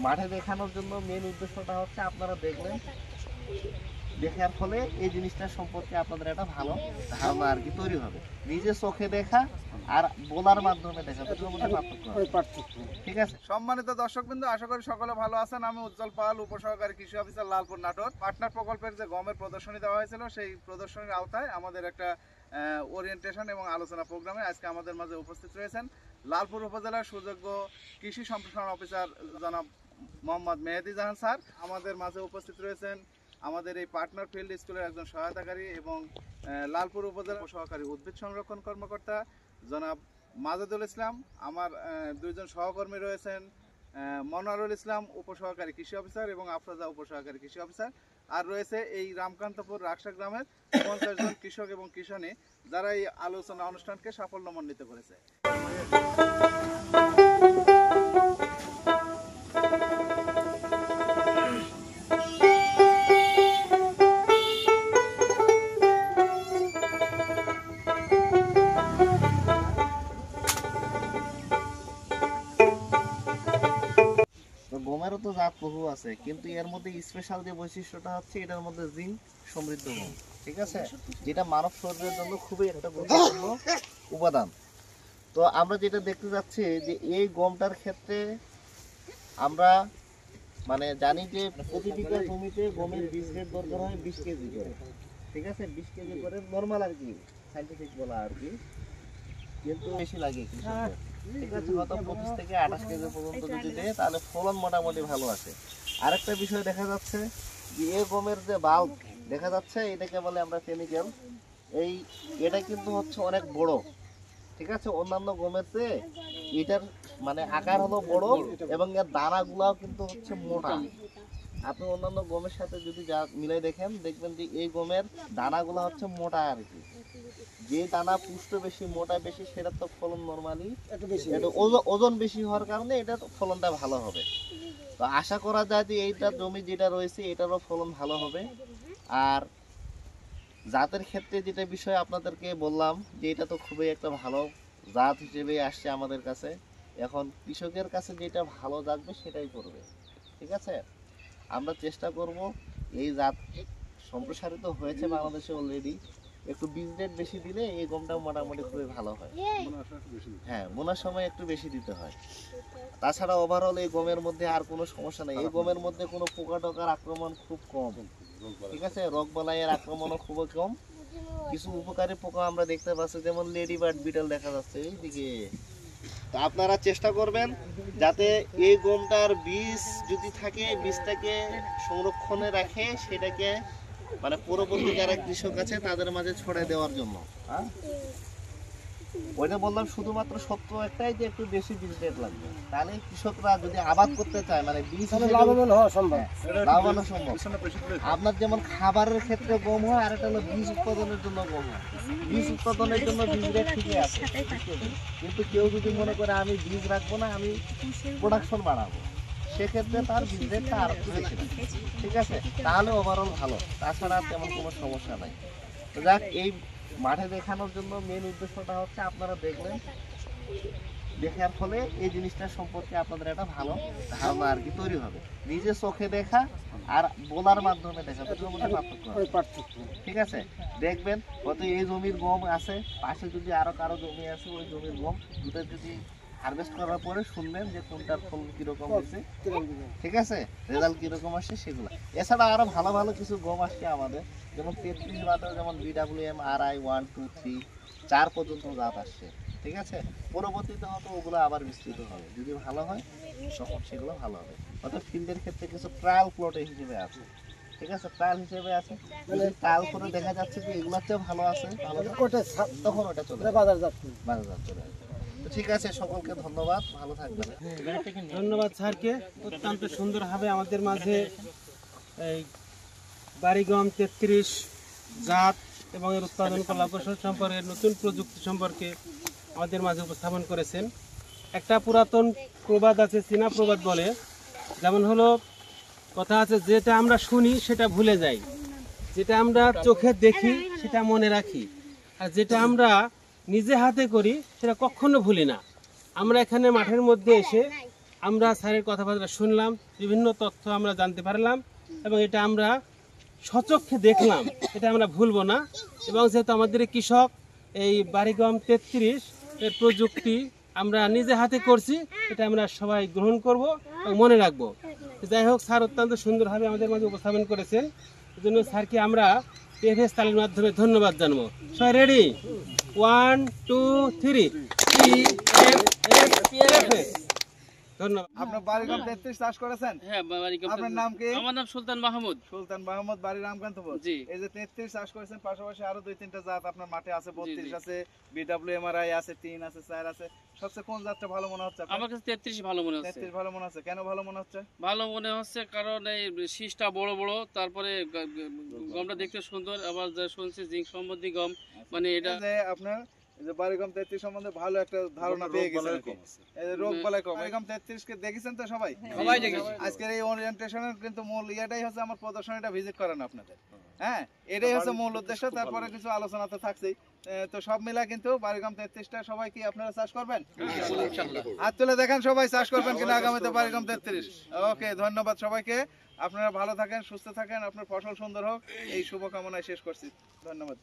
মাঠে দেখানোর জন্য মেন উদ্দেশ্যটা হচ্ছে আপনারা দেখবেন, দেখার ফলে এই জিনিসটা সম্পর্কে আপনাদের একটা ভালো ধারণা আর কি তৈরি হবে। নিজে চোখে দেখা আর বলার মাধ্যমে দেখা দুটোর মধ্যে পার্থক্য। ঠিক আছে। সম্মানিত দর্শকবৃন্দ, আশা করি সকলে ভালো আছেন। আমি উজ্জ্বল পাল, উপসহকারী কৃষি অফিসার, লালপুর নাটোর। পার্টনার প্রকল্পের যে গমের প্রদর্শনী দেওয়া হয়েছিল, সেই প্রদর্শনীর আওতায় আমাদের একটা ওরিয়েন্টেশন এবং আলোচনা প্রোগ্রামে আজকে আমাদের মাঝে উপস্থিত রয়েছেন লালপুর উপজেলার সুযোগ্য কৃষি সম্প্রসারণ অফিসার জনাব মোহাম্মদ মেহেদি জাহান স্যার। আমাদের মাঝে উপস্থিত রয়েছেন আমাদের এই পার্টনার ফিল্ড স্কুলের একজন সহায়তাকারী এবং লালপুর উপজেলা সহকারী উদ্ভিদ সংরক্ষণ কর্মকর্তা জনাব মাজেদুল ইসলাম। আমার দুইজন সহকর্মী রয়েছেন মনোয়ারুল ইসলাম, উপসহকারী কৃষি অফিসার, এবং আফরোজা, উপসহকারী কৃষি অফিসার। আর রয়েছে এই রামকান্তপুর রাকসা গ্রামের 50 জন কৃষক এবং কিষানী, যারা এই আলোচনা অনুষ্ঠানকে সাফল্যমণ্ডিত করেছে। গমেরও তো জাত বহু আছে, কিন্তু এর মধ্যে স্পেশাল যে বৈশিষ্ট্যটা হচ্ছে এটার মধ্যে জিঙ্ক সমৃদ্ধ গম। ঠিক আছে, যেটা মানব শরীরের জন্য খুবই একটা গুরুত্বপূর্ণ উপাদান। তো আমরা যেটা দেখতে যাচ্ছি যে এই গমটার ক্ষেত্রে আমরা মানে জানি যে প্রতি বিঘা জমিতে গমের বীজ রেট দরকার হয় 20 কেজি করে। ঠিক আছে, 20 কেজি করে নর্মাল আর কি, সাইন্টিফিক বলা আর কি, কিন্তু বেশি লাগে কৃষকদের। ঠিক আছে, হয়তো 25 থেকে 28 কেজি পর্যন্ত যদি দেয় তাহলে ফলন মোটামুটি ভালো আসে। আরেকটা বিষয় দেখা যাচ্ছে যে এই গমের যে বাল্ব দেখা যাচ্ছে, এটাকে বলে আমরা কেমিক্যাল, এটা কিন্তু হচ্ছে অনেক বড়। ঠিক আছে, অন্যান্য গমের চেয়ে এটার মানে আকার হলো বড় এবং এর দানাগুলাও কিন্তু হচ্ছে মোটা। আপনি অন্যান্য গমের সাথে যদি যা মিলাই দেখেন, দেখবেন যে এই গমের দানাগুলো হচ্ছে মোটা আর কি। যে দানা পুষ্ট বেশি, মোটা বেশি, সেটার তো ফলন নরমালি ওজন বেশি হওয়ার কারণে এটার ফলনটা ভালো হবে। তো আশা করা যায় যে এইটা জমি যেটা রয়েছে এটারও ফলন ভালো হবে। আর জাতের ক্ষেত্রে যেটা বিষয় আপনাদেরকে বললাম যে এটা তো খুবই একটা ভালো জাত হিসেবে আসছে আমাদের কাছে। এখন কৃষকের কাছে যেটা ভালো জাতবে সেটাই করবে। ঠিক আছে, আমরা চেষ্টা করব এই জাত সম্প্রসারিত হয়েছে বাংলাদেশে অলরেডি, একটু বীজ রেট বেশি দিলে এই গমটা মোটামুটি খুবই ভালো হয়। হ্যাঁ, বোনার সময় একটু বেশি দিতে হয়। তাছাড়া ওভারঅল এই গমের মধ্যে আর কোনো সমস্যা নেই। এই গমের মধ্যে কোনো পোকা টোকার আক্রমণ খুব কম। ঠিক আছে, রোগ বালাইয়ের আক্রমণও খুব কম। কিছু উপকারী পোকা আমরা দেখতে পাচ্ছি, যেমন লেডি বার্ড বিটল দেখা যাচ্ছে এইদিকে। তো আপনারা চেষ্টা করবেন যাতে এই গমটার বীজ যদি থাকে, বীজটাকে সংরক্ষণে রাখে, সেটাকে মানে পরবর্তী যারা কৃষক আছে তাদের মাঝে ছড়াই দেওয়ার জন্য। ওইটা বললাম শুধুমাত্র সত্য একটাই যে একটু বেশি বীজ রেট লাগবে, তাহলে কৃষকরা যদি আবাদ করতে চায় মানে বীজ লাভবান হওয়া সম্ভব। আপনার যেমন খাবারের ক্ষেত্রে গম হয়, আর একটা হলো বীজ উৎপাদনের জন্য গম হয়। বীজ উৎপাদনের জন্য বীজ রেট ঠিকই আছে, কিন্তু কেউ যদি মনে করে আমি বীজ রাখবো না, আমি প্রোডাকশন বাড়াবো, সেক্ষেত্রে তার বীজ রেটটা আরো বেশি। ঠিক আছে, তাহলে ওভারঅল ভালো, তাছাড়া তেমন কোনো সমস্যা নাই। তো যাক, এই মাঠে দেখানোর জন্য মেন উদ্দেশ্যটা হচ্ছে আপনারা দেখবেন, দেখার ফলে এই জিনিসটা সম্পর্কে আপনাদের একটা ভালো ধারণা আর কি তৈরি হবে। নিজে চোখে দেখা আর বলার মাধ্যমে দেখা দুটোর মধ্যে পার্থক্য। ঠিক আছে, দেখবেন হয়তো এই জমির গম আছে, পাশে যদি আরো কারো জমি আছে ওই জমির গম, দুটো যদি হারভেস্ট করার পরে শুনবেন যে কোনটার ফলন কিরকম হয়েছে, ঠিক আছে, রেজাল্ট কিরকম আসছে সেগুলো। এছাড়া আরো ভালো ভালো কিছু গম আসছে আমাদের, যেমন 33 জাতের, যেমন BWM RI 1, 2, 3, 4 পর্যন্ত জাত আসছে। ঠিক আছে, পরবর্তীতে হয়তো ওগুলো আবার বিস্তৃত হবে, যদি ভালো হয় তখন সেগুলো ভালো হবে। অর্থাৎ ফিল্ডের ক্ষেত্রে কিছু ট্রায়াল প্লট হিসেবে আছে। ঠিক আছে, ট্রায়াল হিসেবে আছে, ট্রায়াল করে দেখা যাচ্ছে যে এগুলাতেও ভালো আছে, তখন ওটা চলে বাজারজাত চলে আসবে। ঠিক আছে, সকলকে ধন্যবাদ, ভালো থাকবেন। ধন্যবাদ স্যারকে, অত্যন্ত সুন্দরভাবে আমাদের মাঝে এই বাড়িগম 33 জাত এবং এর উৎপাদন কলা কৌশল সম্পর্কে, নতুন প্রযুক্তি সম্পর্কে আমাদের মাঝে উপস্থাপন করেছেন। একটা পুরাতন প্রবাদ আছে, চীনা প্রবাদ বলে, যেমন হলো কথা আছে, যেটা আমরা শুনি সেটা ভুলে যাই, যেটা আমরা চোখে দেখি সেটা মনে রাখি, আর যেটা আমরা নিজে হাতে করি সেটা কখনো ভুলি না। আমরা এখানে মাঠের মধ্যে এসে আমরা স্যারের কথাবার্তা শুনলাম, বিভিন্ন তথ্য আমরা জানতে পারলাম এবং এটা আমরা সচক্ষে দেখলাম, এটা আমরা ভুলবো না। এবং যেহেতু আমাদের কৃষক এই বাড়িগম 33 এর প্রযুক্তি আমরা নিজে হাতে করছি, এটা আমরা সবাই গ্রহণ করব এবং মনে রাখবো। যাই হোক, স্যার অত্যন্ত সুন্দরভাবে আমাদের মাঝে উপস্থাপন করেছেন, এই জন্য স্যারকে আমরা PFS তালির মাধ্যমে ধন্যবাদ জানাবো। সবাই রেডি? 1 2 3 PFS। ধন্যবাদ। আপনার বাড়িগম 33 চাষ করেছেন? হ্যাঁ, আপনার নাম কি? আমার নাম সুলতান মাহমুদ। সুলতান মাহমুদ, বাড়ি রামকান্তপুর। জি। এই যে 33 চাষ করেছেন, পাশাপাশি আরো 2-3টা জাত আপনার মাঠে আছে, 32 আছে, BWMRI আছে, 3 আছে, 4 আছে। সবচেয়ে কোন জাতটা ভালো মনে হচ্ছে আপনার? আমার কাছে 33 ভালো মনে হচ্ছে। 33 ভালো মনে হচ্ছে। কেন ভালো মনে হচ্ছে? ভালো মনে হচ্ছে কারণ এই শীষটা বড় বড়, তারপরে গমটা দেখতে সুন্দর, আবার যা শুনছি জিঙ্ক সমৃদ্ধি গম, মানে এটা যে আপনার এই যে বাড়িগম 33 সম্বন্ধে ভালো একটা ধারণা পেয়ে গেছেন। এই যে রোগ বালাই কম। বাড়িগম 33 কে দেখেছেন তো সবাই? সবাই দেখেছি। আজকের এই ওরিয়েন্টেশনের কিন্তু মূল ইয়াটাই হচ্ছে আমার প্রদর্শনীটা ভিজিট করানো আপনাদের। হ্যাঁ, এটাই হচ্ছে মূল উদ্দেশ্য। তারপরে কিছু আলোচনা তো থাকছেই। তো সব মিলা কিন্তু বাড়িগম 33টা সবাই কি আপনারা চাষ করবেন? ইনশাআল্লাহ। হাত তুলে দেখেন সবাই চাষ করবেন কিনা আগামীতে বাড়িগম 33। ওকে, ধন্যবাদ সবাইকে। আপনারা ভালো থাকেন, সুস্থ থাকেন, আপনার ফসল সুন্দর হোক, এই শুভকামনায় শেষ করছি। ধন্যবাদ।